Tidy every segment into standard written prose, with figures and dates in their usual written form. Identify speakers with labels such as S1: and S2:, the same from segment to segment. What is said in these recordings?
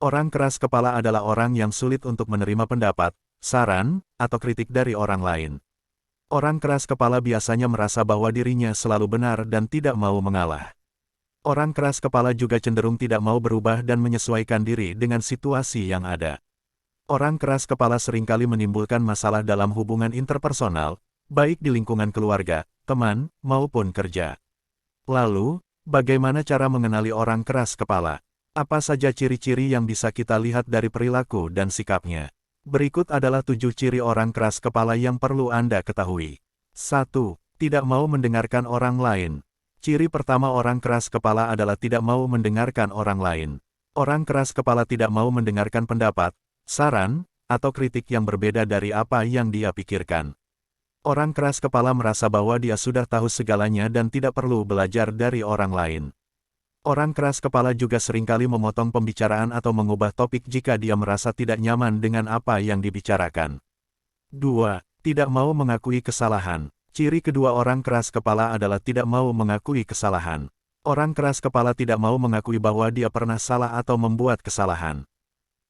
S1: Orang keras kepala adalah orang yang sulit untuk menerima pendapat, saran, atau kritik dari orang lain. Orang keras kepala biasanya merasa bahwa dirinya selalu benar dan tidak mau mengalah. Orang keras kepala juga cenderung tidak mau berubah dan menyesuaikan diri dengan situasi yang ada. Orang keras kepala seringkali menimbulkan masalah dalam hubungan interpersonal, baik di lingkungan keluarga, teman, maupun kerja. Lalu, bagaimana cara mengenali orang keras kepala? Apa saja ciri-ciri yang bisa kita lihat dari perilaku dan sikapnya? Berikut adalah 7 ciri orang keras kepala yang perlu Anda ketahui. 1. Tidak mau mendengarkan orang lain. Ciri pertama orang keras kepala adalah tidak mau mendengarkan orang lain. Orang keras kepala tidak mau mendengarkan pendapat, saran, atau kritik yang berbeda dari apa yang dia pikirkan. Orang keras kepala merasa bahwa dia sudah tahu segalanya dan tidak perlu belajar dari orang lain. Orang keras kepala juga seringkali memotong pembicaraan atau mengubah topik jika dia merasa tidak nyaman dengan apa yang dibicarakan. 2. Tidak mau mengakui kesalahan. Ciri kedua orang keras kepala adalah tidak mau mengakui kesalahan. Orang keras kepala tidak mau mengakui bahwa dia pernah salah atau membuat kesalahan.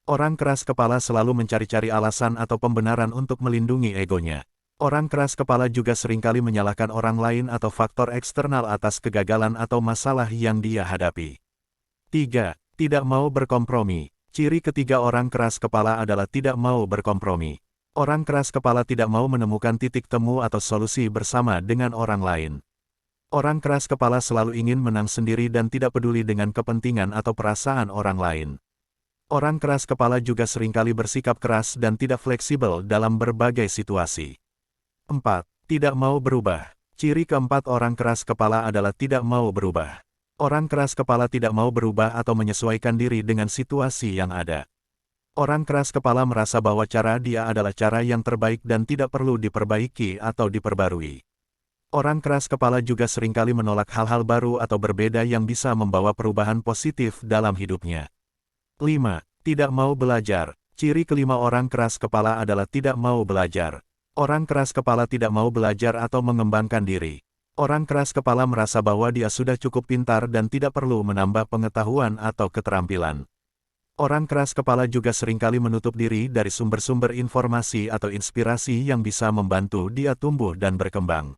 S1: Orang keras kepala selalu mencari-cari alasan atau pembenaran untuk melindungi egonya. Orang keras kepala juga seringkali menyalahkan orang lain atau faktor eksternal atas kegagalan atau masalah yang dia hadapi. 3. Tidak mau berkompromi. Ciri ketiga orang keras kepala adalah tidak mau berkompromi. Orang keras kepala tidak mau menemukan titik temu atau solusi bersama dengan orang lain. Orang keras kepala selalu ingin menang sendiri dan tidak peduli dengan kepentingan atau perasaan orang lain. Orang keras kepala juga seringkali bersikap keras dan tidak fleksibel dalam berbagai situasi. 4. Tidak mau berubah. Ciri keempat orang keras kepala adalah tidak mau berubah. Orang keras kepala tidak mau berubah atau menyesuaikan diri dengan situasi yang ada. Orang keras kepala merasa bahwa cara dia adalah cara yang terbaik dan tidak perlu diperbaiki atau diperbarui. Orang keras kepala juga seringkali menolak hal-hal baru atau berbeda yang bisa membawa perubahan positif dalam hidupnya. 5. Tidak mau belajar. Ciri kelima orang keras kepala adalah tidak mau belajar. Orang keras kepala tidak mau belajar atau mengembangkan diri. Orang keras kepala merasa bahwa dia sudah cukup pintar dan tidak perlu menambah pengetahuan atau keterampilan. Orang keras kepala juga seringkali menutup diri dari sumber-sumber informasi atau inspirasi yang bisa membantu dia tumbuh dan berkembang.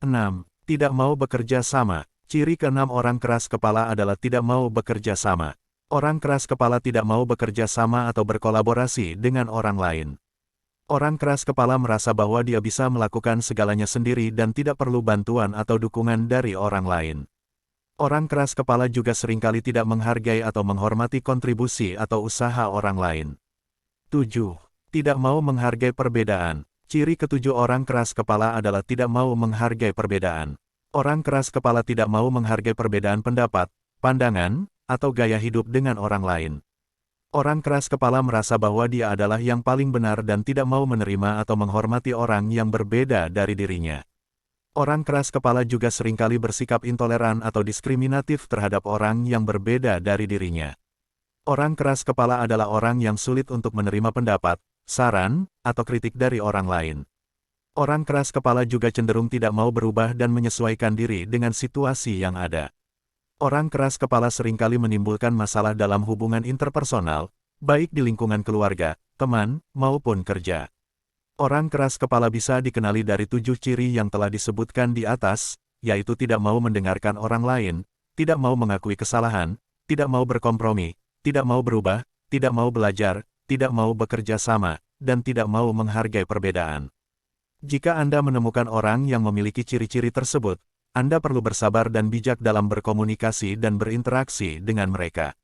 S1: 6. Tidak mau bekerja sama. Ciri keenam orang keras kepala adalah tidak mau bekerja sama. Orang keras kepala tidak mau bekerja sama atau berkolaborasi dengan orang lain. Orang keras kepala merasa bahwa dia bisa melakukan segalanya sendiri dan tidak perlu bantuan atau dukungan dari orang lain. Orang keras kepala juga seringkali tidak menghargai atau menghormati kontribusi atau usaha orang lain. 7. Tidak mau menghargai perbedaan. Ciri ketujuh orang keras kepala adalah tidak mau menghargai perbedaan. Orang keras kepala tidak mau menghargai perbedaan pendapat, pandangan, atau gaya hidup dengan orang lain. Orang keras kepala merasa bahwa dia adalah yang paling benar dan tidak mau menerima atau menghormati orang yang berbeda dari dirinya. Orang keras kepala juga seringkali bersikap intoleran atau diskriminatif terhadap orang yang berbeda dari dirinya. Orang keras kepala adalah orang yang sulit untuk menerima pendapat, saran, atau kritik dari orang lain. Orang keras kepala juga cenderung tidak mau berubah dan menyesuaikan diri dengan situasi yang ada. Orang keras kepala seringkali menimbulkan masalah dalam hubungan interpersonal, baik di lingkungan keluarga, teman, maupun kerja. Orang keras kepala bisa dikenali dari 7 ciri yang telah disebutkan di atas, yaitu tidak mau mendengarkan orang lain, tidak mau mengakui kesalahan, tidak mau berkompromi, tidak mau berubah, tidak mau belajar, tidak mau bekerja sama, dan tidak mau menghargai perbedaan. Jika Anda menemukan orang yang memiliki ciri-ciri tersebut, Anda perlu bersabar dan bijak dalam berkomunikasi dan berinteraksi dengan mereka.